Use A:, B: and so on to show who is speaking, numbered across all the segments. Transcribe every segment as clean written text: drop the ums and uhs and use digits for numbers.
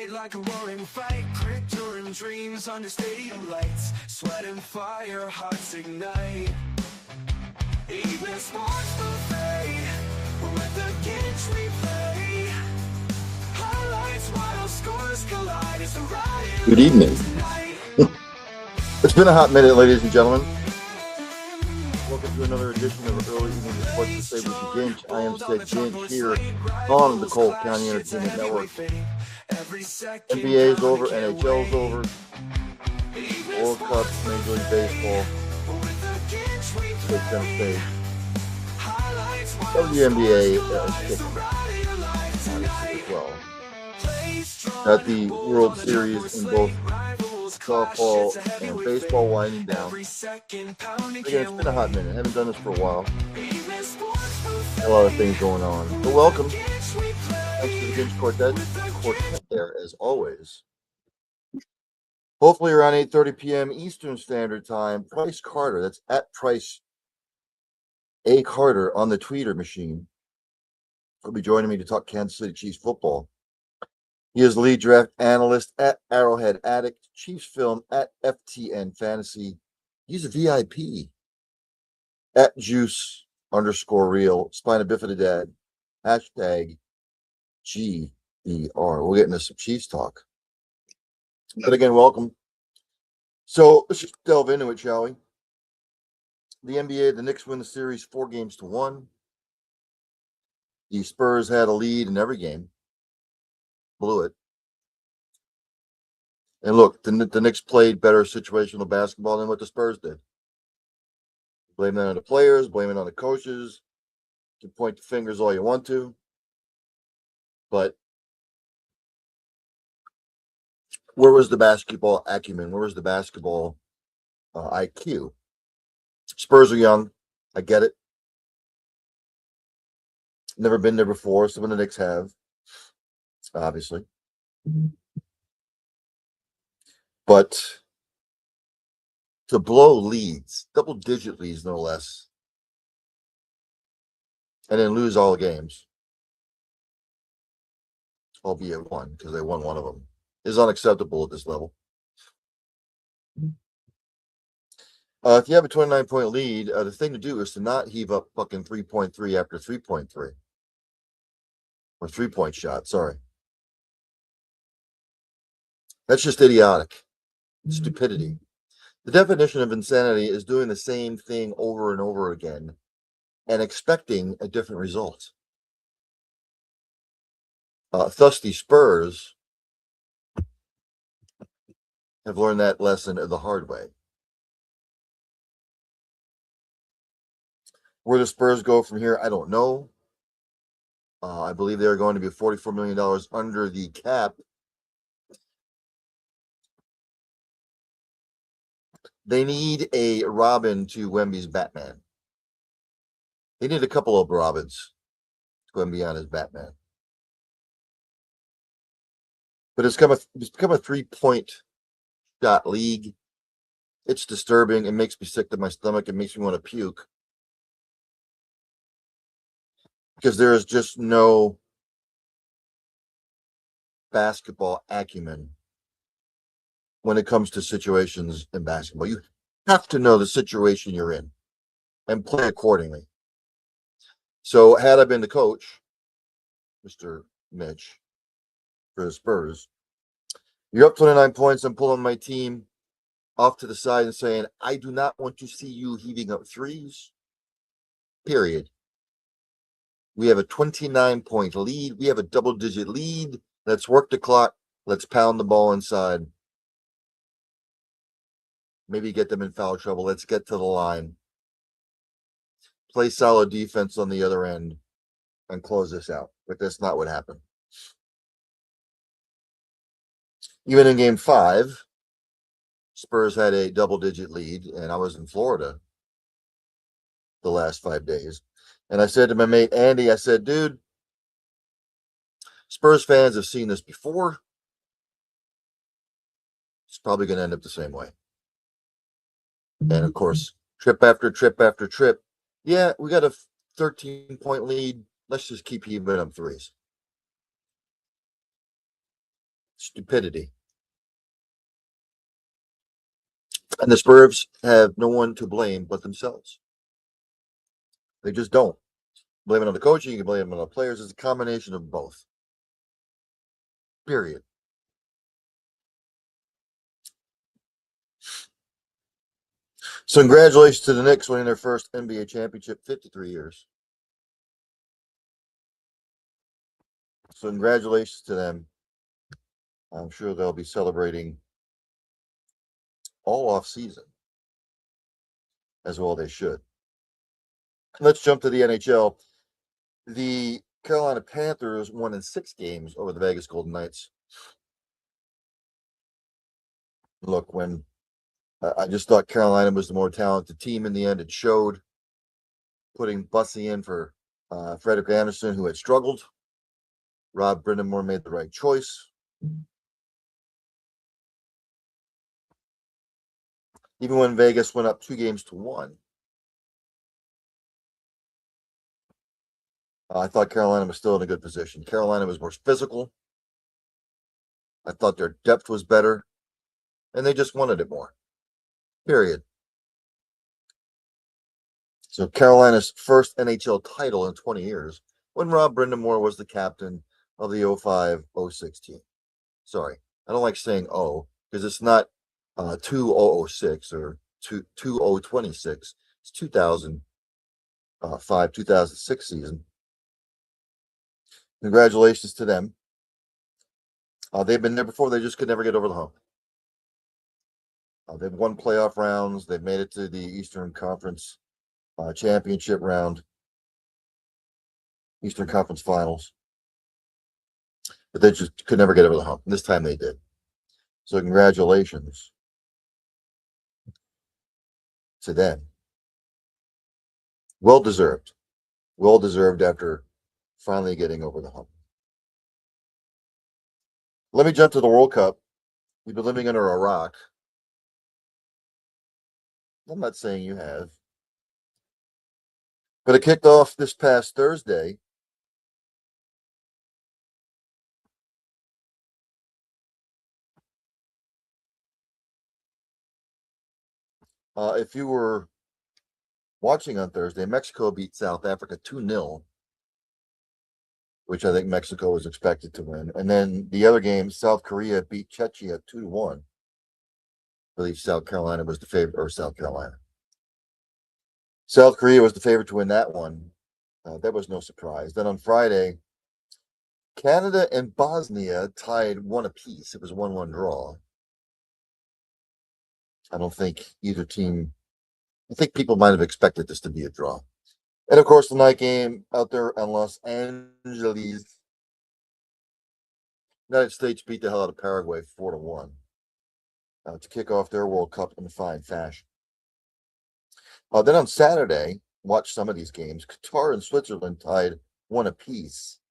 A: fight like a roaring fight, grit during dreams under stadium lights, sweat and fire, hearts ignite. Evening sports buffet, with the Ginch replay. Highlights, wild scores collide as the riot.
B: Good evening. It's been a hot minute, ladies and gentlemen. Welcome to another edition of Early Evening Sports to Say with the Ginch. I am Sid Ginch here on the Cole County Entertainment Network. NBA is over, NHL is over, World Cup, Major League Baseball, take center stage. WNBA is kicking as well. Got the World Series in both softball and baseball winding down. Again, it's been a hot minute. I haven't done this for a while. A lot of things going on. But welcome. Thanks to the Ginch Quartet there, as always. Hopefully around 8:30 p.m. Eastern Standard Time, Price Carter, that's at Price A. Carter on the Twitter machine, will be joining me to talk Kansas City Chiefs football. He is lead draft analyst at Arrowhead Addict, Chiefs Film at FTN Fantasy. He's a VIP at Juice_Real, Spina Bifida Dad, hashtag GBR. We'll get into some Chiefs talk. But again, welcome. So let's just delve into it, shall we? The NBA, the Knicks win the series 4-1. The Spurs had a lead in every game. Blew it. And look, the Knicks played better situational basketball than what the Spurs did. Blame that on the players, blame it on the coaches. You can point the fingers all you want to. But where was the basketball acumen? Where was the basketball IQ? Spurs are young. I get it. Never been there before. Some of the Knicks have. Obviously. But to blow leads, double-digit leads no less, and then lose all the games, albeit one, because they won one of them, is unacceptable at this level. If you have a 29-point lead, the thing to do is to not heave up fucking 3.3 after 3.3. Or 3-point shot, sorry. That's just idiotic. Stupidity. The definition of insanity is doing the same thing over and over again and expecting a different result. Thus, the Spurs have learned that lesson the hard way. Where the Spurs go from here, I don't know. I believe they're going to be $44 million under the cap. They need a Robin to Wemby's Batman. They need a couple of Robins to Wemby on his Batman. But it's become a 3-point shot league. It's disturbing. It makes me sick to my stomach. It makes me want to puke. Because there is just no basketball acumen when it comes to situations in basketball. You have to know the situation you're in and play accordingly. So had I been the coach, Mr. Mitch, for the Spurs, you're up 29 points. I'm pulling my team off to the side and saying, I do not want to see you heaving up threes, period. We have a 29-point lead. We have a double-digit lead. Let's work the clock. Let's pound the ball inside. Maybe get them in foul trouble. Let's get to the line. Play solid defense on the other end and close this out. But that's not what happened. Even in game 5, Spurs had a double-digit lead, and I was in Florida the last 5 days. And I said to my mate, Andy, I said, dude, Spurs fans have seen this before. It's probably going to end up the same way. And, of course, trip after trip after trip. Yeah, we got a 13-point lead. Let's just keep heaving up threes. stupidity. And the Spurs have no one to blame but themselves. They just don't. Blame it on the coaching, you can blame it on the players. It's a combination of both. Period. So congratulations to the Knicks winning their first NBA championship 53 years. So congratulations to them. I'm sure they'll be celebrating all off season, as well they should. Let's jump to the NHL. The Carolina Panthers won in 6 games over the Vegas Golden Knights. Look, when I just thought Carolina was the more talented team in the end, it showed. Putting Bussy in for Frederick Anderson, who had struggled. Rob Brindamore made the right choice. Even when Vegas went up 2-1, I thought Carolina was still in a good position. Carolina was more physical. I thought their depth was better, and they just wanted it more. Period. So Carolina's first NHL title in 20 years when Rob Brindamore was the captain of the 05-06 team. Sorry, I don't like saying because it's not 2006 or 2026. It's 2005-2006 season. Congratulations to them. They've been there before. They just could never get over the hump. They've won playoff rounds. They've made it to the Eastern Conference championship round, Eastern Conference finals. But they just could never get over the hump. And this time they did. So congratulations to them. Well deserved. Well deserved after finally getting over the hump. Let me jump to the World Cup. You've been living under a rock. I'm not saying you have. But it kicked off this past Thursday. If you were watching on Thursday, Mexico beat South Africa 2-0, which I think Mexico was expected to win. And then the other game, South Korea beat Czechia 2-1. I believe South Carolina was the favorite, or South Carolina. South Korea was the favorite to win that one. That was no surprise. Then on Friday, Canada and Bosnia tied 1 apiece. It was a 1-1 draw. I don't think either team, I think people might have expected this to be a draw. And of course, the night game out there in Los Angeles, United States beat the hell out of Paraguay 4-1 to kick off their World Cup in fine fashion. Then on Saturday, watch some of these games. Qatar and Switzerland tied 1 apiece.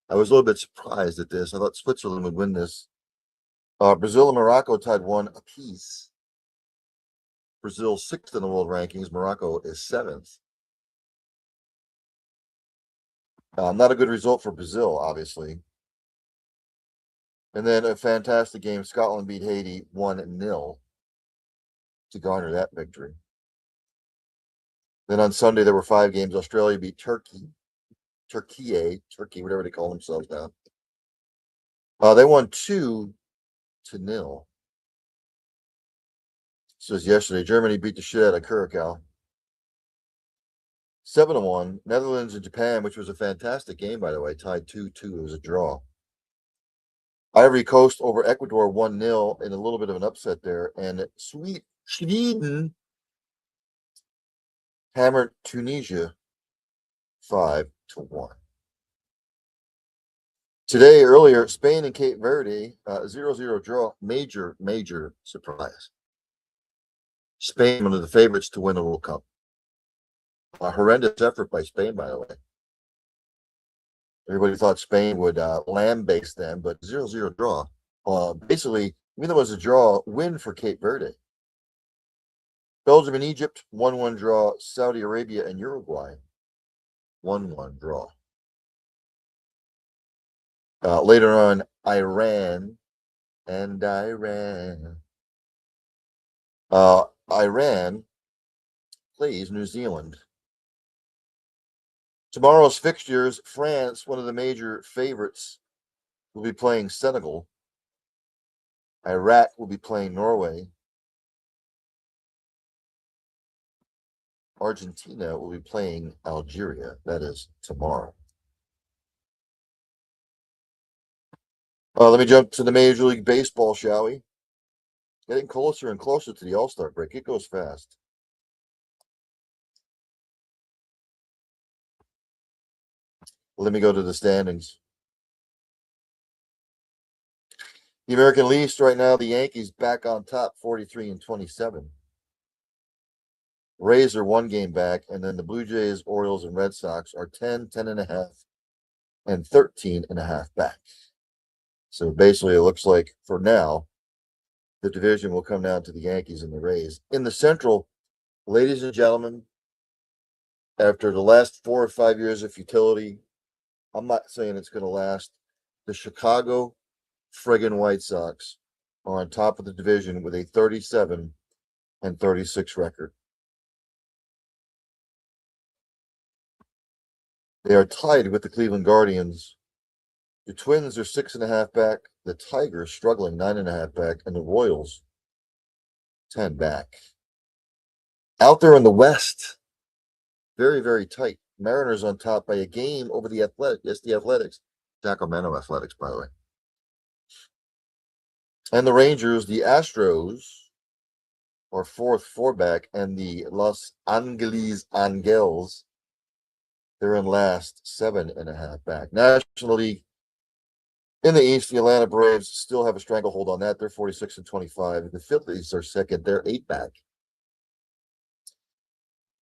B: I was a little bit surprised at this. I thought Switzerland would win this. Brazil and Morocco tied 1 apiece. Brazil 6th in the world rankings. Morocco is 7th. Not a good result for Brazil, obviously. And then a fantastic game. Scotland beat Haiti 1-0 to garner that victory. Then on Sunday, there were 5 games. Australia beat Turkey, whatever they call themselves now. They won 2-0. This was yesterday. Germany beat the shit out of Curacao 7-1. Netherlands and Japan, which was a fantastic game, by the way, tied 2-2. It was a draw. Ivory Coast over Ecuador 1-0 in a little bit of an upset there. And Sweden hammered Tunisia 5-1. Today, earlier, Spain and Cape Verde, 0-0 draw. Major surprise. Spain, one of the favorites to win the World Cup. A horrendous effort by Spain, by the way. Everybody thought Spain would lambaste them, but 0-0 draw. Basically, even though it was a draw, win for Cape Verde. Belgium and Egypt, 1-1 draw. Saudi Arabia and Uruguay, 1-1 draw. Later on, Iran and Iran. Iran plays New Zealand. Tomorrow's fixtures, France, one of the major favorites, will be playing Senegal. Iraq will be playing Norway. Argentina will be playing Algeria. That is tomorrow. Let me jump to the Major League Baseball, shall we? Getting closer and closer to the All-Star break. It goes fast. Let me go to the standings. The American League right now, the Yankees back on top, 43-27. Rays are 1 game back, and then the Blue Jays, Orioles, and Red Sox are 10, 10.5, and 13.5 back. So basically, it looks like for now, the division will come down to the Yankees and the Rays. In the Central, ladies and gentlemen, after the last 4 or 5 years of futility, I'm not saying it's going to last. The Chicago friggin' White Sox are on top of the division with a 37-36 record. They are tied with the Cleveland Guardians. The Twins are 6.5 back. The Tigers struggling 9.5 back, and the Royals 10 back. Out there in the West, very, very tight. Mariners on top by a game over the Athletics. Yes, the Athletics. Sacramento Athletics, by the way. And the Rangers, the Astros are 4 back, and the Los Angeles Angels, they're in last, 7.5 back. National League, in the East, the Atlanta Braves still have a stranglehold on that. They're 46-25. The Phillies are second. They're 8 back.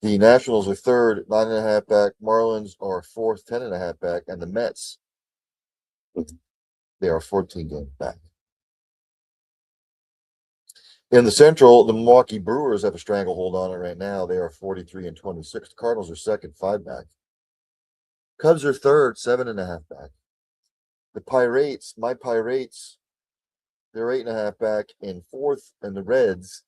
B: The Nationals are third, 9.5 back. Marlins are fourth, 10.5 back. And the Mets, they are 14 games back. In the Central, the Milwaukee Brewers have a stranglehold on it right now. They are 43-26. The Cardinals are second, 5 back. Cubs are third, 7.5 back. The Pirates, my Pirates, they're 8.5 back in fourth, and the Reds,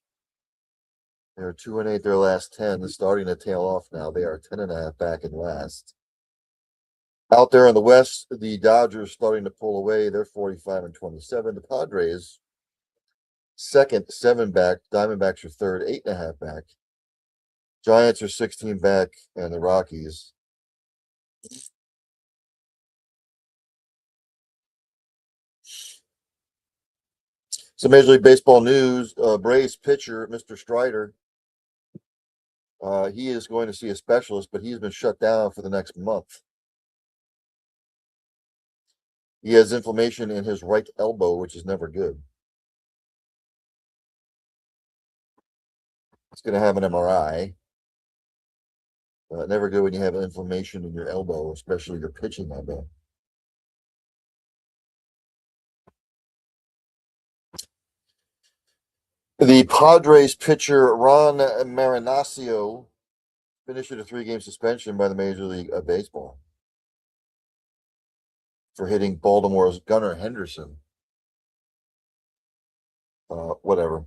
B: they're 2-8 their last 10. They're starting to tail off now. They are 10.5 back in last. Out there in the West, the Dodgers starting to pull away. They're 45-27. The Padres, second, 7 back. Diamondbacks are third, 8.5 back. Giants are 16 back, and the Rockies. Some Major League Baseball news. Braves pitcher, Mr. Strider, he is going to see a specialist, but he's been shut down for the next month. He has inflammation in his right elbow, which is never good. He's going to have an MRI. Never good when you have inflammation in your elbow, especially your pitching elbow. The Padres pitcher Ron Marinaccio finished with a 3-game suspension by the Major League Baseball for hitting Baltimore's Gunnar Henderson. Whatever.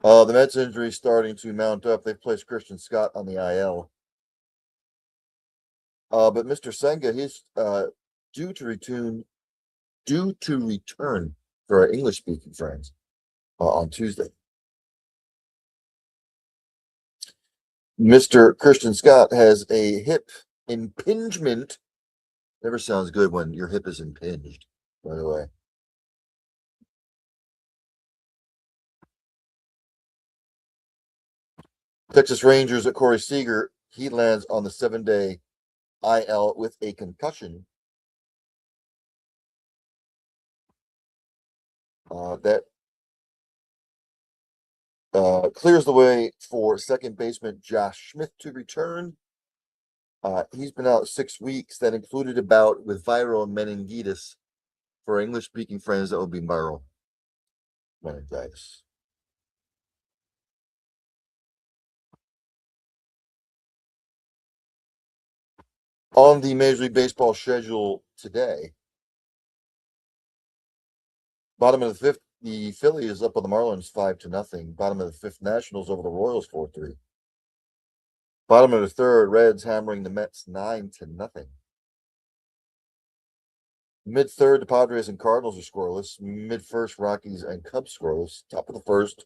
B: The Mets injury starting to mount up. They've placed Christian Scott on the IL. But Mr. Senga, he's due to return for our English-speaking friends on Tuesday. Mr. Christian Scott has a hip impingement. Never sounds good when your hip is impinged, by the way. Texas Rangers at Corey Seager. He lands on the 7-day IL with a concussion. That clears the way for second baseman Josh Smith to return. He's been out 6 weeks. That included a bout with viral meningitis. For English-speaking friends, that would be viral meningitis. On the Major League Baseball schedule today, bottom of the fifth, the Philly is up on the Marlins 5-0. Bottom of the fifth, Nationals over the Royals 4-3. Bottom of the third, Reds hammering the Mets 9-0. Mid third, the Padres and Cardinals are scoreless. Mid first, Rockies and Cubs scoreless. Top of the first,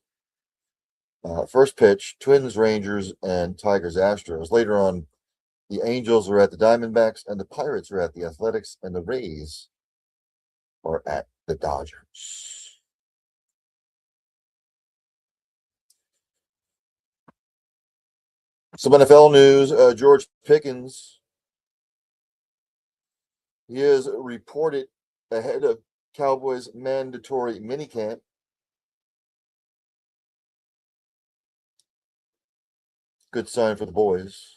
B: first pitch, Twins, Rangers, and Tigers, Astros. Later on, the Angels are at the Diamondbacks, and the Pirates are at the Athletics, and the Rays are at the Dodgers. Some NFL news, George Pickens, he is reported ahead of Cowboys mandatory minicamp. Good sign for the boys.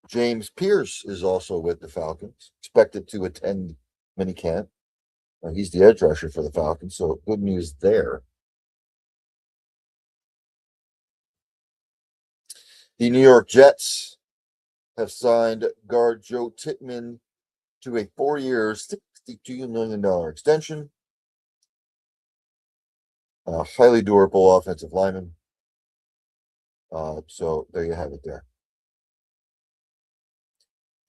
B: James Pierce is also with the Falcons, expected to attend minicamp. He's the edge rusher for the Falcons, so good news there. The New York Jets have signed guard Joe Tittman to a 4-year, $62 million extension. Highly durable offensive lineman. So there you have it there.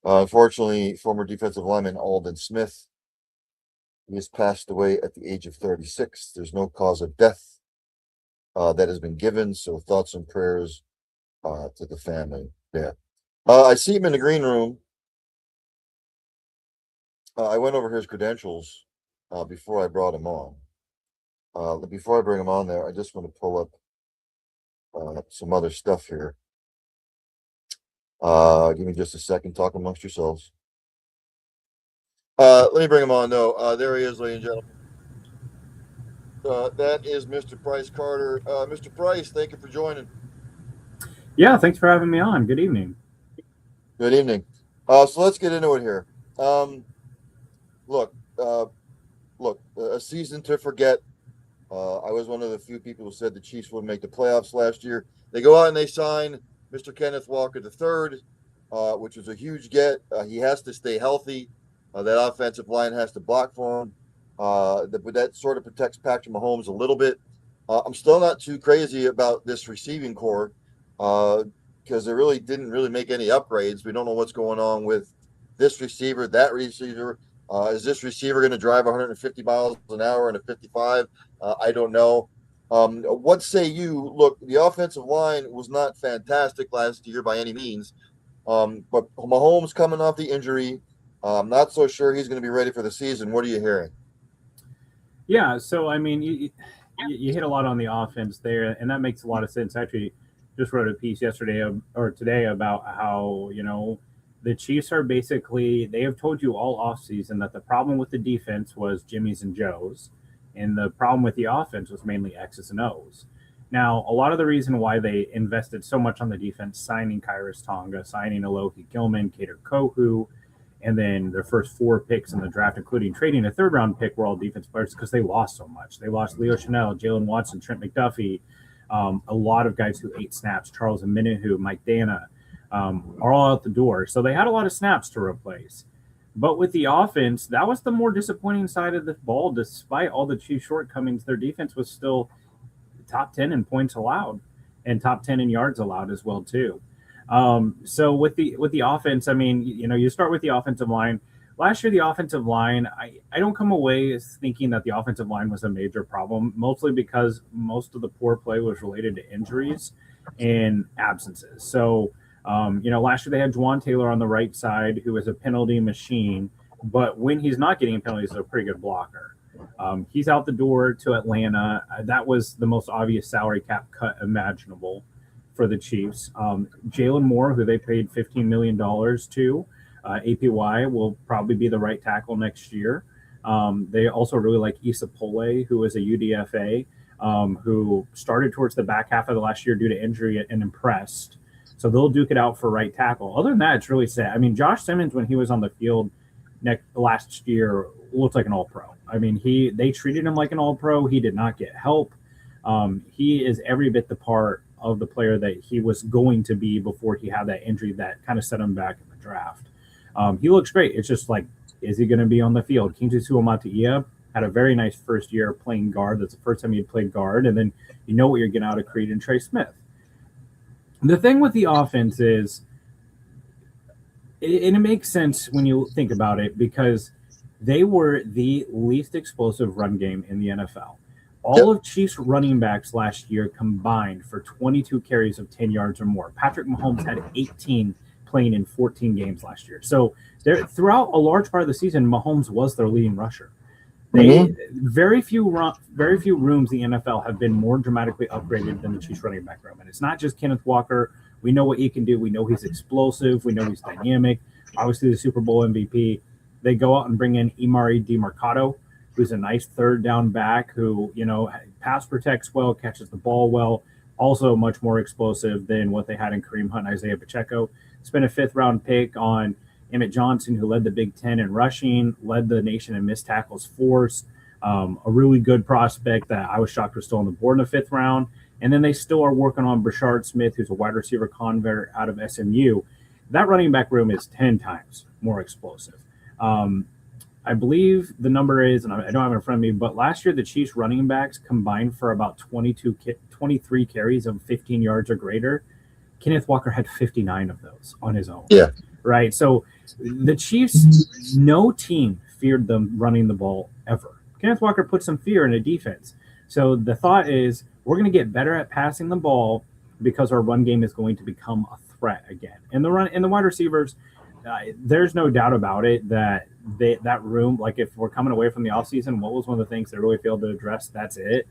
B: Unfortunately, former defensive lineman Alden Smith, he has passed away at the age of 36. There's no cause of death that has been given, so thoughts and prayers to the family there. I see him in the green room. I went over his credentials before I brought him on. Before I bring him on there, I just want to pull up some other stuff here. Give me just a second. Talk amongst yourselves. Let me bring him on, though. There he is, ladies and gentlemen. That is Mr. Price Carter. Mr. Price, thank you for joining.
C: Yeah, thanks for having me on. Good evening.
B: Good evening. So let's get into it here. Look, a season to forget. I was one of the few people who said the Chiefs would make the playoffs last year. They go out and they sign Mr. Kenneth Walker III, which was a huge get. He has to stay healthy. That offensive line has to block for him. That sort of protects Patrick Mahomes a little bit. I'm still not too crazy about this receiving core because they really didn't make any upgrades. We don't know what's going on with this receiver, that receiver. Is this receiver going to drive 150 miles an hour in a 55? I don't know. What say you? Look, the offensive line was not fantastic last year by any means, but Mahomes coming off the injury, I'm not so sure he's going to be ready for the season. What are you hearing?
C: Yeah, so I mean, you hit a lot on the offense there, and that makes a lot of sense. Actually, just wrote a piece yesterday or today about how the Chiefs are basically, they have told you all offseason that the problem with the defense was Jimmy's and Joe's, and the problem with the offense was mainly X's and O's. Now, a lot of the reason why they invested so much on the defense, signing Kyrus Tonga, signing Alohi Gilman, Kader Kohu, and then their first 4 picks in the draft, including trading a 3rd-round pick, were all defense players because they lost so much. They lost Leo Chanel, Jalen Watson, Trent McDuffie, a lot of guys who ate snaps, Charles Omenihu, Mike Dana, are all out the door. So they had a lot of snaps to replace. But with the offense, that was the more disappointing side of the ball. Despite all the Chiefs' shortcomings, their defense was still top 10 in points allowed and top 10 in yards allowed as well, too. So with the offense, I mean, you start with the offensive line. Last year, the offensive line, I don't come away thinking that the offensive line was a major problem, mostly because most of the poor play was related to injuries and absences. So, last year they had Juwan Taylor on the right side, who is a penalty machine, but when he's not getting penalties, he's a pretty good blocker. He's out the door to Atlanta. That was the most obvious salary cap cut imaginable for the Chiefs. Jalen Moore, who they paid $15 million to, APY, will probably be the right tackle next year. They also really like Issa Pole, who is a UDFA, who started towards the back half of the last year due to injury and impressed. So they'll duke it out for right tackle. Other than that, it's really sad. I mean, Josh Simmons, when he was on the field last year, looked like an all-pro. I mean, they treated him like an all-pro. He did not get help. He is every bit the part of the player that he was going to be before he had that injury that kind of set him back in the draft. He looks great. It's just like, is he going to be on the field? Kintu Suamataia had a very nice first year playing guard. That's the first time he'd played guard. And then you know what you're getting out of Creed and Trey Smith. The thing with the offense is, and it makes sense when you think about it, because they were the least explosive run game in the NFL. All of Chiefs running backs last year combined for 22 carries of 10 yards or more. Patrick Mahomes had 18 playing in 14 games last year. So throughout a large part of the season, Mahomes was their leading rusher. Very few rooms in the NFL have been more dramatically upgraded than the Chiefs running back room. And it's not just Kenneth Walker. We know what he can do. We know he's explosive. We know he's dynamic. Obviously, the Super Bowl MVP. They go out and bring in Imari DiMercato, who's a nice third down back who, pass protects well, catches the ball well, also much more explosive than what they had in Kareem Hunt and Isaiah Pacheco. Spent a 5th-round pick on Emmett Johnson, who led the Big Ten in rushing, led the nation in missed tackles forced, a really good prospect that I was shocked was still on the board in the 5th round. And then they still are working on Brashard Smith, who's a wide receiver convert out of SMU. That running back room is 10 times more explosive. I believe the number is, and I don't have it in front of me, but last year the Chiefs running backs combined for about 23 carries of 15 yards or greater. Kenneth Walker had 59 of those on his own.
B: Yeah.
C: Right. So the Chiefs, no team feared them running the ball ever. Kenneth Walker put some fear in a defense. So the thought is we're going to get better at passing the ball because our run game is going to become a threat again. And the wide receivers, there's no doubt about it that that room, like if we're coming away from the offseason, what was one of the things they really failed to address? That's it.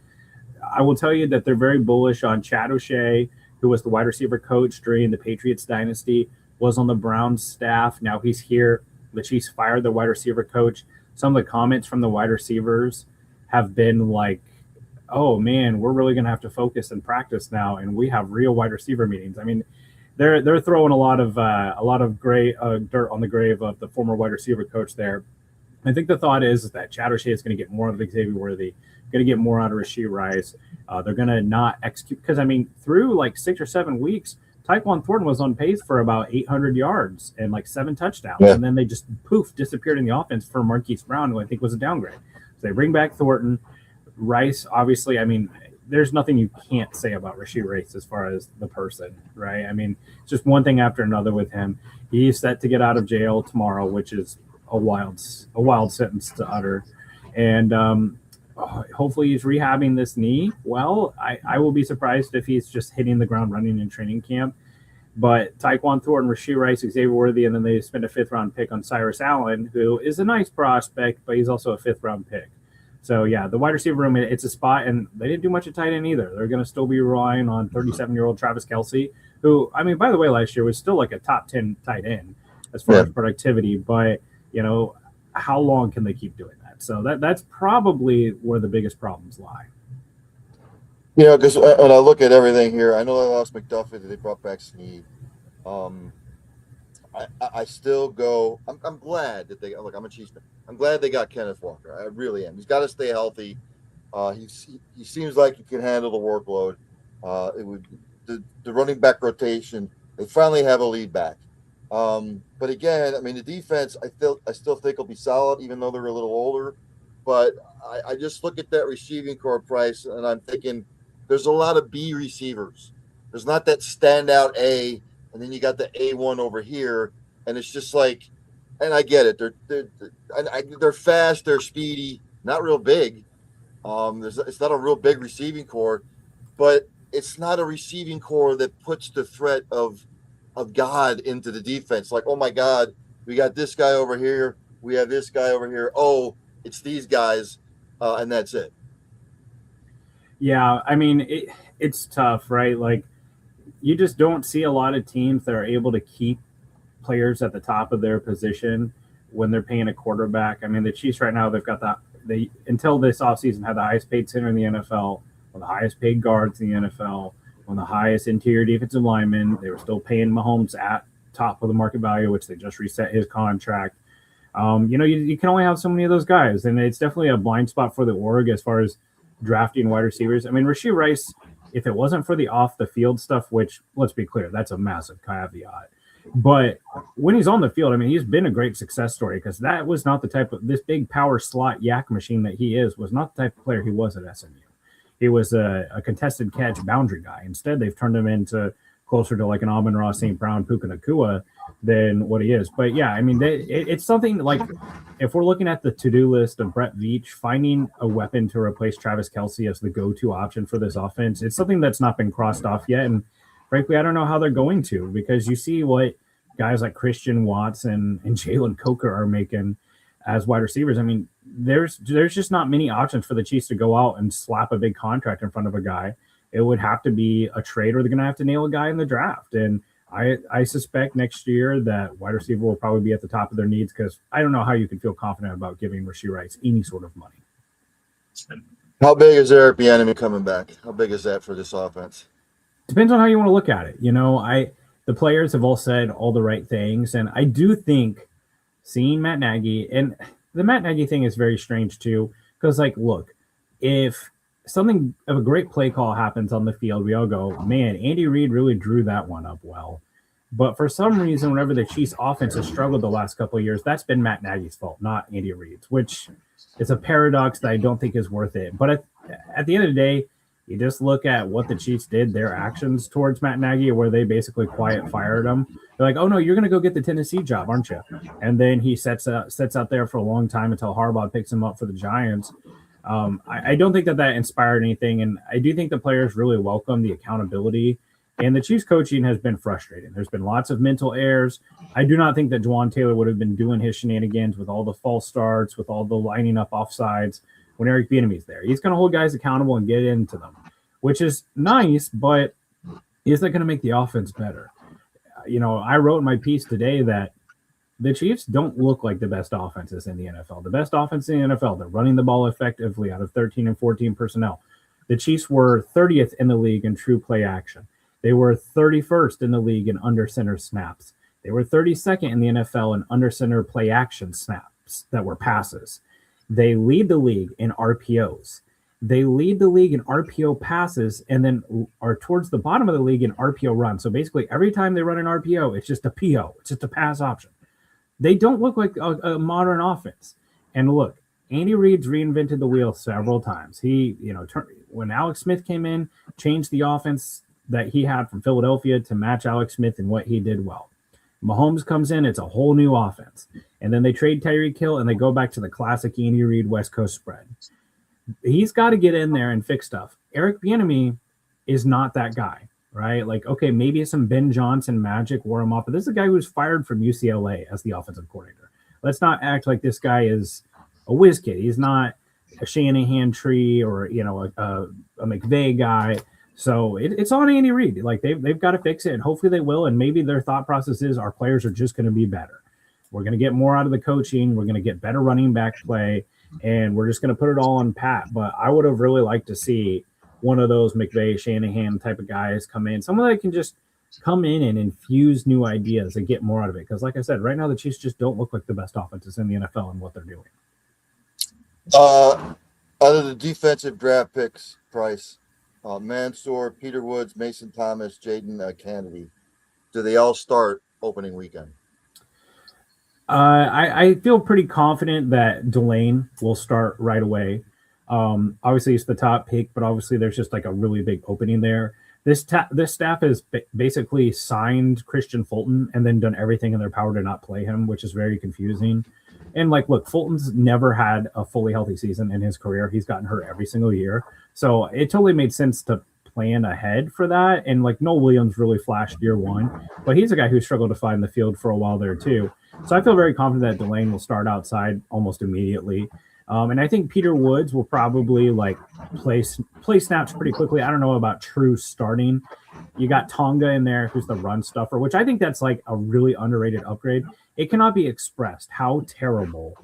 C: I will tell you that they're very bullish on Chad O'Shea, who was the wide receiver coach during the Patriots dynasty, was on the Browns staff. Now he's here. The Chiefs fired the wide receiver coach. Some of the comments from the wide receivers have been like, oh man, we're really going to have to focus and practice now. And we have real wide receiver meetings. I mean, they're throwing a lot of dirt on the grave of the former wide receiver coach there. I think the thought is that Chad O'Shea is going to get more out of Xavier Worthy, going to get more out of Rashee Rice. They're going to not execute because, through like 6 or 7 weeks, Tyquan Thornton was on pace for about 800 yards and like 7 touchdowns. Yeah. And then they just disappeared in the offense for Marquise Brown, who I think was a downgrade. So they bring back Thornton. Rice, obviously, there's nothing you can't say about Rashee Rice as far as the person, right? It's just one thing after another with him. He's set to get out of jail tomorrow, which is a wild sentence to utter. And hopefully he's rehabbing this knee. Well, I will be surprised if he's just hitting the ground running in training camp. But Tyquan Thornton, Rashee Rice, Xavier Worthy, and then they spent a 5th-round pick on Cyrus Allen, who is a nice prospect, but he's also a 5th-round pick. So, yeah, the wide receiver room, it's a spot, and they didn't do much at tight end either. They're going to still be relying on 37-year-old Travis Kelce, who, by the way, last year was still like a top 10 tight end as far as productivity. But, how long can they keep doing that? So that's probably where the biggest problems lie.
B: Because when I look at everything here, I know they lost McDuffie, they brought back Snead. I still go. I'm glad that they look. I'm a Chiefs fan. I'm glad they got Kenneth Walker. I really am. He's got to stay healthy. He seems like he can handle the workload. The running back rotation. They finally have a lead back. But again, the defense. I still think will be solid, even though they're a little older. But I just look at that receiving core price, and I'm thinking there's a lot of B receivers. There's not that standout A. And then you got the A1 over here, and it's just like, and I get it. They're fast, they're speedy, not real big. It's not a real big receiving core, but it's not a receiving core that puts the threat of God into the defense. Like, oh my God, we got this guy over here, we have this guy over here. Oh, it's these guys, and that's it.
C: Yeah, it's tough, right? Like, you just don't see a lot of teams that are able to keep players at the top of their position when they're paying a quarterback. The Chiefs right now, they've got they until this offseason had the highest paid center in the NFL, one of the highest paid guards in the NFL, one of the highest interior defensive linemen. They were still paying Mahomes at top of the market value, which they just reset his contract. You can only have so many of those guys, and it's definitely a blind spot for the org as far as drafting wide receivers. Rashee Rice if it wasn't for the off the field stuff, which let's be clear, that's a massive caveat. But when he's on the field, I mean, he's been a great success story because that was not the type of this big power slot yak machine that he is was not the type of player he was at SMU. He was a contested catch boundary guy. Instead, they've turned him into closer to like an Amon-Ra St. Brown Puka Nacua than what he is. But yeah, I mean, it's something like if we're looking at the to-do list of Brett Veach, finding a weapon to replace Travis Kelce as the go-to option for this offense, it's something that's not been crossed off yet. And frankly, I don't know how they're going to, because you see what guys like Christian Watson and Jalen Coker are making as wide receivers. I mean, there's just not many options for the Chiefs to go out and slap a big contract in front of a guy. It would have to be a trade, or they're going to have to nail a guy in the draft. And I suspect next year that wide receiver will probably be at the top of their needs, because I don't know how you can feel confident about giving Rashee Rice any sort of money.
B: How big is Eric Bieniemy coming back? How big is that for this offense?
C: Depends on how you want to look at it. You know, the players have all said all the right things, and I do think seeing Matt Nagy, and the Matt Nagy thing is very strange too, because like, look, if something of a great play call happens on the field, we all go, man, Andy Reid really drew that one up well. But for some reason, whenever the Chiefs offense has struggled the last couple of years, that's been Matt Nagy's fault, not Andy Reid's, which is a paradox that I don't think is worth it. But at the end of the day, you just look at what the Chiefs did, their actions towards Matt Nagy, where they basically quiet fired him. They're like, oh, no, you're going to go get the Tennessee job, aren't you? And then he sets out there for a long time until Harbaugh picks him up for the Giants. I don't think that inspired anything, and I do think the players really welcome the accountability. And the Chiefs coaching has been frustrating. There's been lots of mental errors. I do not think that Juwan Taylor would have been doing his shenanigans with all the false starts, with all the lining up offsides when Eric Bieniemy's there. He's going to hold guys accountable and get into them, which is nice, but is that going to make the offense better? You know, I wrote in my piece today that the Chiefs don't look like the best offenses in the NFL. The best offense in the NFL, they're running the ball effectively out of 13 and 14 personnel. The Chiefs were 30th in the league in true play action. They were 31st in the league in under center snaps. They were 32nd in the NFL in under center play action snaps that were passes. They lead the league in RPOs. They lead the league in RPO passes, and then are towards the bottom of the league in RPO runs. So basically, every time they run an RPO, it's just a PO. It's just a pass option. They don't look like a modern offense. And look, Andy Reid's reinvented the wheel several times. He, when Alex Smith came in, changed the offense that he had from Philadelphia to match Alex Smith and what he did well. Mahomes comes in, it's a whole new offense. And then they trade Tyreek Hill and they go back to the classic Andy Reid West Coast spread. He's got to get in there and fix stuff. Eric Bieniemy is not that guy, right? Like, okay, maybe some Ben Johnson magic wore him off, but this is a guy who was fired from UCLA as the offensive coordinator. Let's not act like this guy is a whiz kid. He's not a Shanahan tree or, a McVay guy. So it's on Andy Reid. Like they've got to fix it, and hopefully they will. And maybe their thought process is our players are just going to be better. We're going to get more out of the coaching. We're going to get better running back play, and we're just going to put it all on Pat. But I would have really liked to see one of those McVay, Shanahan type of guys come in, someone that can just come in and infuse new ideas and get more out of it. Because like I said, right now the Chiefs just don't look like the best offenses in the NFL and what they're doing.
B: Other than defensive draft picks, Price, Mansour, Peter Woods, Mason Thomas, Jaden Kennedy, do they all start opening weekend?
C: I feel pretty confident that Delane will start right away. Obviously, it's the top pick, but obviously there's just like a really big opening there. This staff has basically signed Christian Fulton and then done everything in their power to not play him, which is very confusing. And like, look, Fulton's never had a fully healthy season in his career. He's gotten hurt every single year. So it totally made sense to plan ahead for that. And like Noel Williams really flashed year one, but he's a guy who struggled to find the field for a while there too. So I feel very confident that Delane will start outside almost immediately. And I think Peter Woods will probably like play snaps pretty quickly. I don't know about true starting. You got Tonga in there, who's the run stuffer, which I think that's like a really underrated upgrade. It cannot be expressed how terrible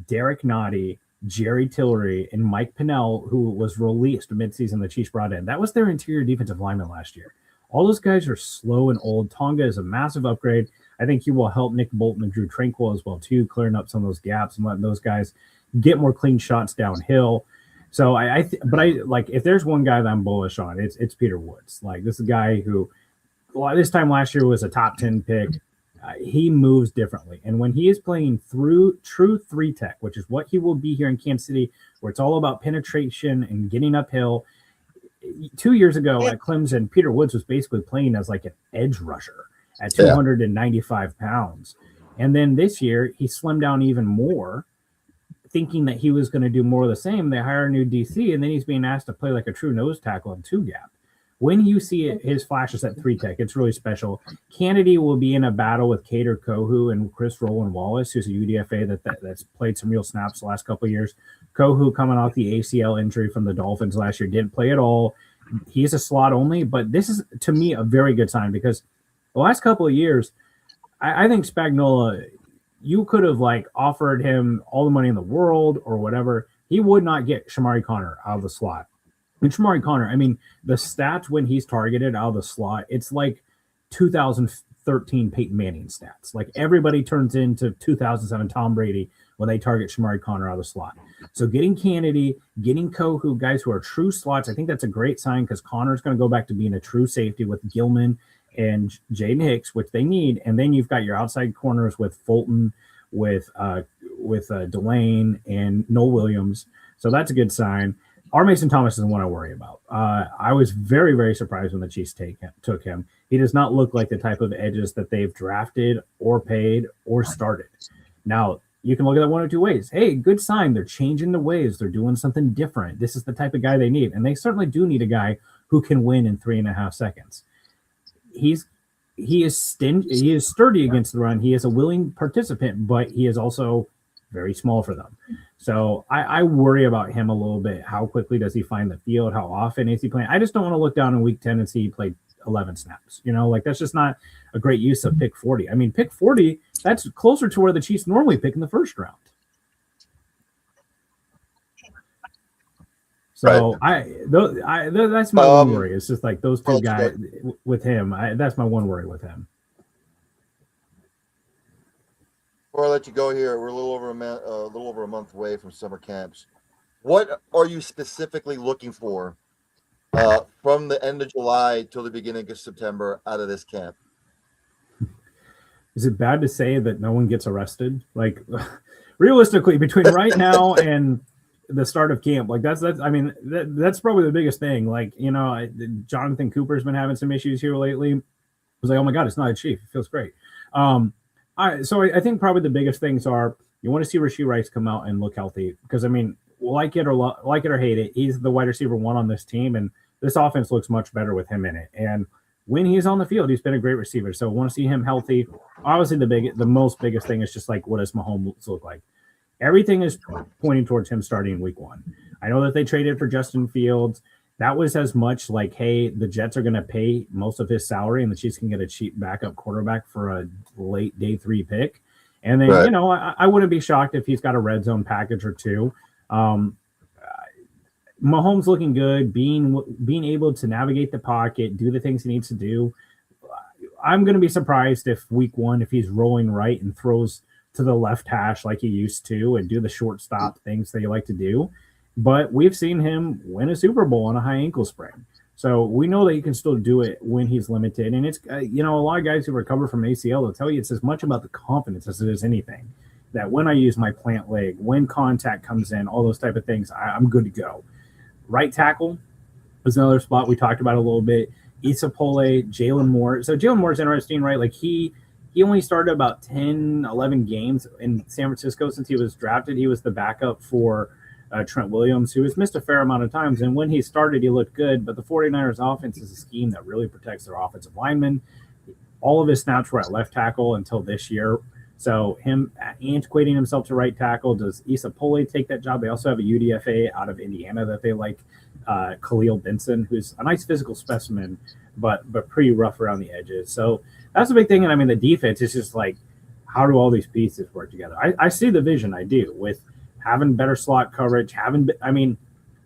C: Derek Nottie, Jerry Tillery, and Mike Pinnell, who was released midseason, the Chiefs brought in. That was their interior defensive lineman last year. All those guys are slow and old. Tonga is a massive upgrade. I think he will help Nick Bolton and Drew Tranquill as well, too, clearing up some of those gaps and letting those guys get more clean shots downhill. So but I like if there's one guy that I'm bullish on, it's Peter Woods. Like this is a guy who, well, this time last year was a top 10 pick. He moves differently, and when he is playing through true three tech, which is what he will be here in Kansas City, where it's all about penetration and getting uphill. 2 years ago at Clemson, Peter Woods was basically playing as like an edge rusher at 295 pounds. And then this year, he slimmed down even more, thinking that he was going to do more of the same. They hire a new DC, and then he's being asked to play like a true nose tackle and two gap. When you see his flashes at three tech, it's really special. Kennedy will be in a battle with Cater Kohu and Chris Rowland Wallace, who's a UDFA that's played some real snaps the last couple of years. Kohu coming off the ACL injury from the Dolphins last year, didn't play at all. He's a slot only, but this is, to me, a very good sign because the last couple of years, I think Spagnuolo, you could have like offered him all the money in the world or whatever. He would not get Shamari Connor out of the slot. And Shamari Connor, I mean, the stats when he's targeted out of the slot, it's like 2013 Peyton Manning stats. Like everybody turns into 2007 Tom Brady when they target Shamari Connor out of the slot. So getting Kennedy, getting Kohu, guys who are true slots, I think that's a great sign because Connor's going to go back to being a true safety with Gilman and Jaden Hicks, which they need. And then you've got your outside corners with Fulton, with Delane and Noel Williams. So that's a good sign. R. Mason Thomas is the one I worry about. I was very, very surprised when the Chiefs took him. He does not look like the type of edges that they've drafted or paid or started. Now, you can look at that one or two ways. Hey, good sign. They're changing the ways. They're doing something different. This is the type of guy they need. And they certainly do need a guy who can win in 3.5 seconds. He is sturdy against the run. He is a willing participant, but he is also very small for them. So I worry about him a little bit. How quickly does he find the field? How often is he playing? I just don't want to look down in week 10 and see he played 11 snaps. You know, like that's just not a great use of pick 40. I mean, pick 40, that's closer to where the Chiefs normally pick in the first round. So right. That's my one worry. It's just like those two guys with him. That's my one worry with him.
B: Before I let you go here, we're a little over a month away from summer camps. What are you specifically looking for from the end of July till the beginning of September out of this camp?
C: Is it bad to say that no one gets arrested? Like, realistically, between right now and the start of camp, like that's probably the biggest thing. Like, you know, Jonathan Cooper's been having some issues here lately. I was like, oh my God, it's not a Chief. It feels great. So I think probably the biggest things are you want to see Rashee Rice come out and look healthy because, I mean, like it or hate it, he's the wide receiver one on this team, and this offense looks much better with him in it. And when he's on the field, he's been a great receiver. So I want to see him healthy. Obviously, the biggest thing is just like what does Mahomes look like? Everything is pointing towards him starting week 1. I know that they traded for Justin Fields. That was as much like, hey, the Jets are going to pay most of his salary and the Chiefs can get a cheap backup quarterback for a late day 3 pick. And then, right. You know, I wouldn't be shocked if he's got a red zone package or two. Mahomes looking good, being able to navigate the pocket, do the things he needs to do. I'm going to be surprised if week 1, if he's rolling right and throws to the left hash like he used to and do the short stop things that you like to do. But we've seen him win a Super Bowl on a high ankle sprain. So we know that he can still do it when he's limited. And it's, you know, a lot of guys who recover from ACL will tell you it's as much about the confidence as it is anything. That when I use my plant leg, when contact comes in, all those type of things, I'm good to go. Right tackle is another spot we talked about a little bit. Isapole, Jalen Moore. So Jalen Moore's interesting, right? Like he only started about 10, 11 games in San Francisco since he was drafted. He was the backup for Trent Williams, who has missed a fair amount of times. And when he started, he looked good. But the 49ers offense is a scheme that really protects their offensive linemen. All of his snaps were at left tackle until this year. So him antiquating himself to right tackle, does Isapole take that job? They also have a UDFA out of Indiana that they like, Khalil Benson, who's a nice physical specimen, but pretty rough around the edges. So that's the big thing. And I mean, the defense is just like, how do all these pieces work together? I see the vision, I do, with having better slot coverage,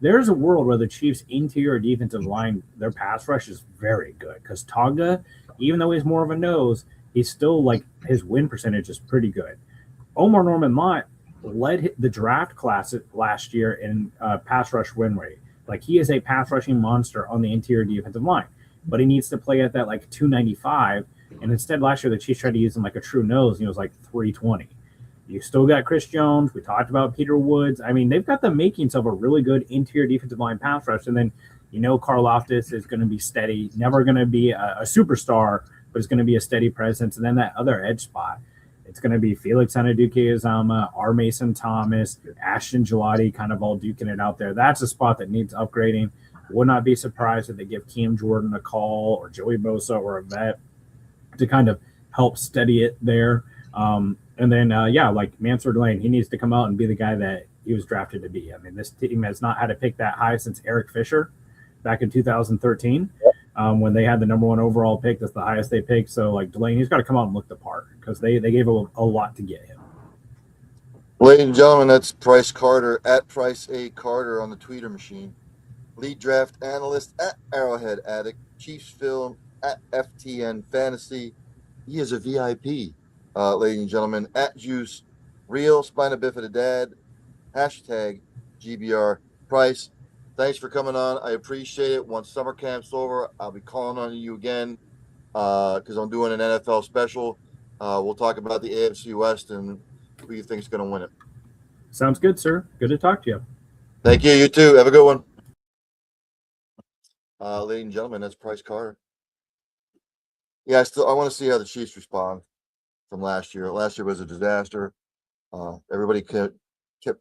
C: there's a world where the Chiefs' interior defensive line, their pass rush is very good because Tonga, even though he's more of a nose, he's still like his win percentage is pretty good. Omar Norman Mott, led the draft class last year in pass rush win rate. Like he is a pass rushing monster on the interior defensive line, but he needs to play at that like 295. And instead, last year the Chiefs tried to use him like a true nose, and he was like 320. You still got Chris Jones. We talked about Peter Woods. I mean, they've got the makings of a really good interior defensive line pass rush. And then, Karl Loftus is going to be steady, never going to be a superstar, but it's going to be a steady presence. And then that other edge spot, it's going to be Felix Anudike-Uzomah, R. Mason Thomas, Ashton Gelati kind of all duking it out there. That's a spot that needs upgrading. Would not be surprised if they give Cam Jordan a call or Joey Bosa or a vet to kind of help steady it there. And then, like Mansour Lane, he needs to come out and be the guy that he was drafted to be. I mean, this team has not had a pick that high since Eric Fisher back in 2013 when they had the number 1 overall pick. That's the highest they picked. So, like, Delane, he's got to come out and look the part because they gave a lot to get him.
B: Ladies and gentlemen, that's Price Carter at Price A. Carter on the Twitter machine. Lead draft analyst at Arrowhead Addict. Chiefs Film at FTN Fantasy. He is a VIP. Ladies and gentlemen, at Juice, Real Spina Bifida Dad, hashtag GBR Price. Thanks for coming on. I appreciate it. Once summer camp's over, I'll be calling on you again because I'm doing an NFL special. We'll talk about the AFC West and who you think is going to win it.
C: Sounds good, sir. Good to talk to you.
B: Thank you. You too. Have a good one. Ladies and gentlemen, that's Price Carter. Yeah, I want to see how the Chiefs respond from last year. Last year was a disaster. Everybody kept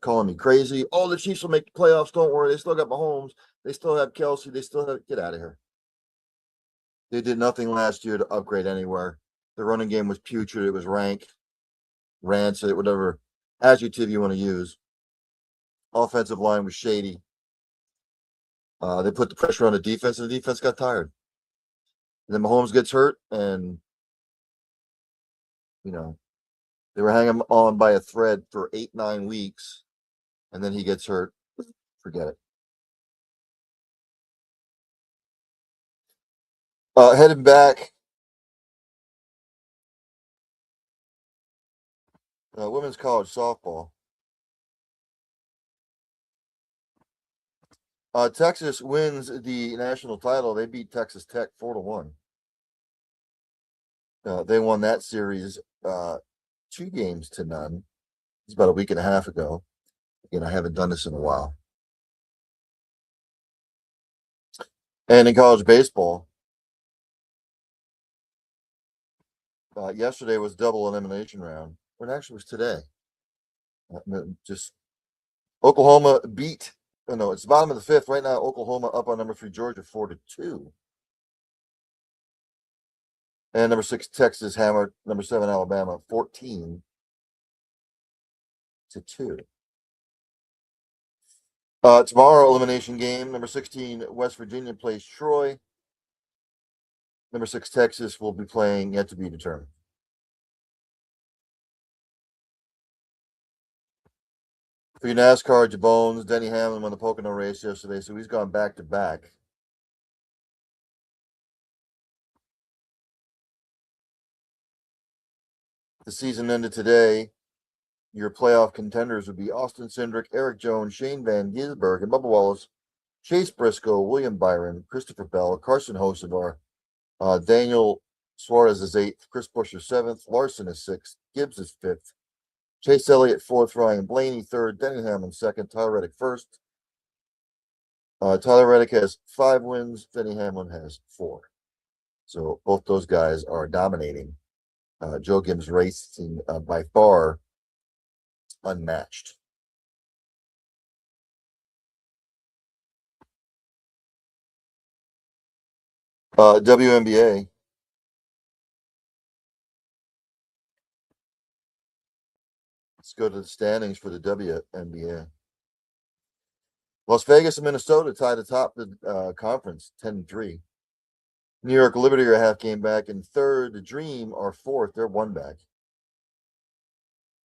B: calling me crazy. Oh, the Chiefs will make the playoffs. Don't worry. They still got Mahomes. They still have Kelsey. They still have... Get out of here. They did nothing last year to upgrade anywhere. The running game was putrid. It was rank, rancid, whatever adjective you want to use. Offensive line was shady. They put the pressure on the defense, and the defense got tired. And then Mahomes gets hurt, and they were hanging on by a thread for 8-9 weeks, and then he gets hurt. Forget it. Heading back, women's college softball. Texas wins the national title. They beat Texas Tech 4-1. They won that series 2-0. It's about a week and a half ago. Again, I haven't done this in a while. And in college baseball, yesterday was double elimination round. Well, it actually was today. Just Oklahoma beat. Oh, no, it's the bottom of the 5th right now. Oklahoma up on number 3 Georgia 4-2. And number 6 Texas hammered number 7 Alabama 14-2. Tomorrow elimination game. Number 16 West Virginia plays Troy. Number 6 Texas will be playing yet to be determined. For your NASCAR Jabones, Denny Hamlin won the Pocono race yesterday, so he's gone back to back. The season ended today. Your playoff contenders would be Austin Cindric, Eric Jones, Shane Van Gisbergen, and Bubba Wallace, Chase Briscoe, William Byron, Christopher Bell, Carson Hocevar, Daniel Suarez is 8th, Chris Buescher 7th, Larson is 6th, Gibbs is 5th, Chase Elliott 4th, Ryan Blaney 3rd, Denny Hamlin 2nd, Tyler Reddick 1st. Tyler Reddick has 5 wins, Denny Hamlin has 4. So both those guys are dominating. Joe Gibbs racing by far unmatched. WNBA. Let's go to the standings for the WNBA. Las Vegas and Minnesota tied atop the conference 10-3. New York Liberty are a half game back, and 3rd. The Dream are 4th. They're 1 back.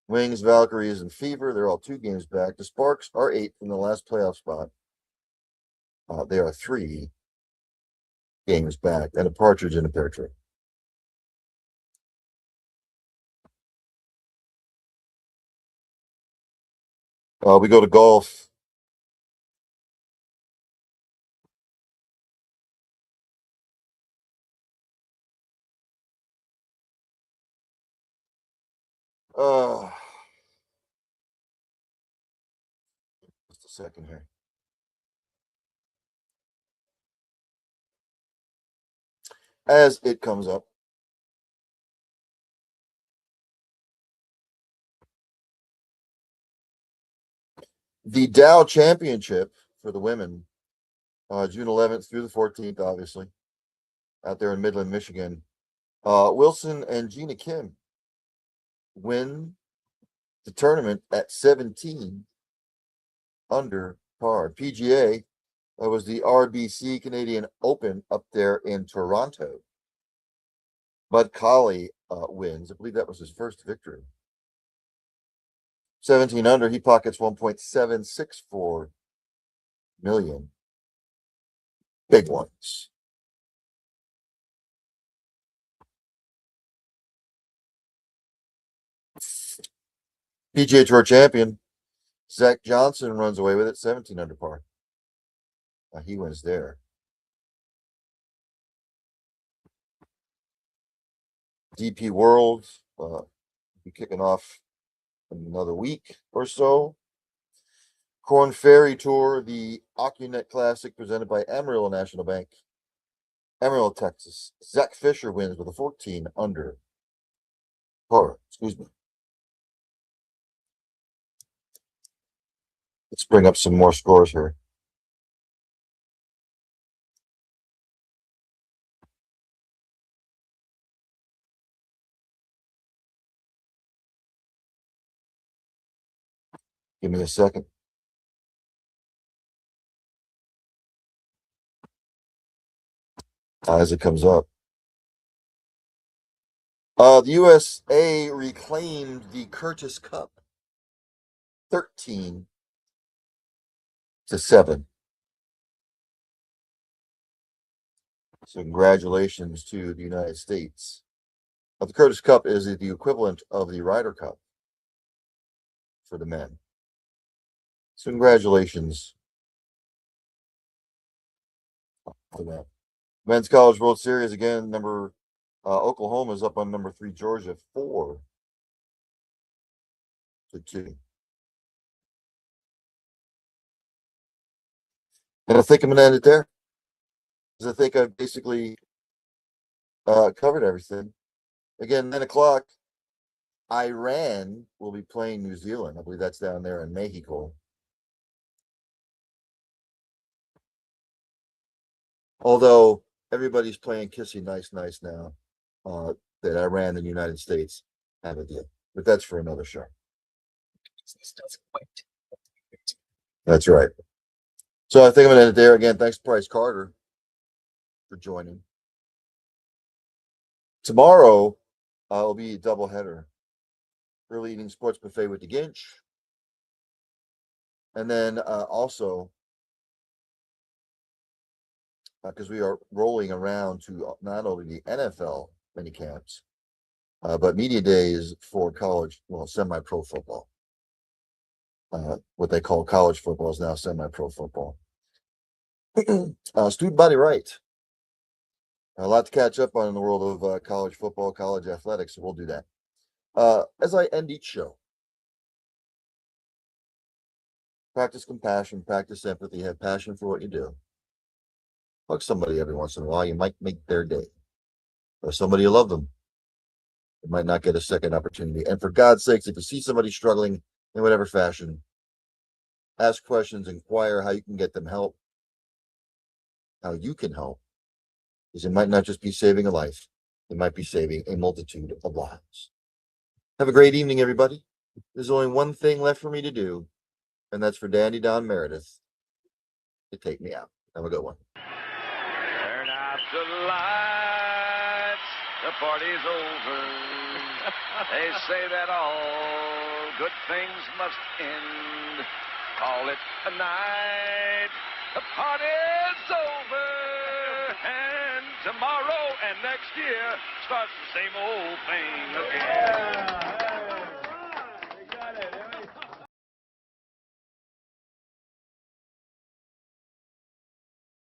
B: Wings, Valkyries, and Fever, they're all 2 games back. The Sparks are 8th from the last playoff spot. They are 3 games back, and a partridge in a pear tree. We go to golf. Just a second here. As it comes up. The Dow Championship for the women, June 11th through the 14th, obviously, out there in Midland, Michigan. Wilson and Gina Kim win the tournament at 17 under par. PGA was the RBC Canadian Open up there in Toronto. Bud Colley wins. I believe that was his first victory. 17 under, he pockets 1.764 million. Big ones. PGA Tour champion Zach Johnson runs away with it, 17 under par. He wins there. DP World be kicking off in another week or so. Corn Ferry Tour, the AccuNet Classic presented by Amarillo National Bank. Amarillo, Texas. Zach Fisher wins with a 14 under par. Excuse me. Let's bring up some more scores here. Give me a second. As it comes up. The USA reclaimed the Curtis Cup 13-7. So congratulations to the United States. The Curtis Cup is the equivalent of the Ryder Cup for the men. So congratulations for that. Men's College World Series again. Oklahoma is up on number 3 Georgia 4-2. And I think I'm gonna end it there, because I think I've basically covered everything. Again, 9 o'clock. Iran will be playing New Zealand. I believe that's down there in Mexico. Although everybody's playing kissy nice now, that Iran and the United States have a deal. But that's for another show. That's right. So I think I'm going to end it there. Again, thanks to Price Carter for joining. Tomorrow will be a doubleheader. Early evening sports buffet with the Ginch. And then also, because we are rolling around to not only the NFL mini camps, but media days for college, semi-pro football. What they call college football is now semi-pro football. Student body right. A lot to catch up on in the world of college football, college athletics, so we'll do that. As I end each show, practice compassion, practice empathy, have passion for what you do. Hug somebody every once in a while. You might make their day. Or somebody you love them. You might not get a second opportunity. And for God's sakes, if you see somebody struggling in whatever fashion, ask questions, inquire how you can get them help, how you can help. Because it might not just be saving a life. It might be saving a multitude of lives. Have a great evening, everybody. There's only one thing left for me to do, and that's for Dandy Don Meredith to take me out. Have a good one.
D: Turn out the lights, the party's over. They say that all good things must end. Call it a night, the party's over. And tomorrow and next year starts the same old thing again.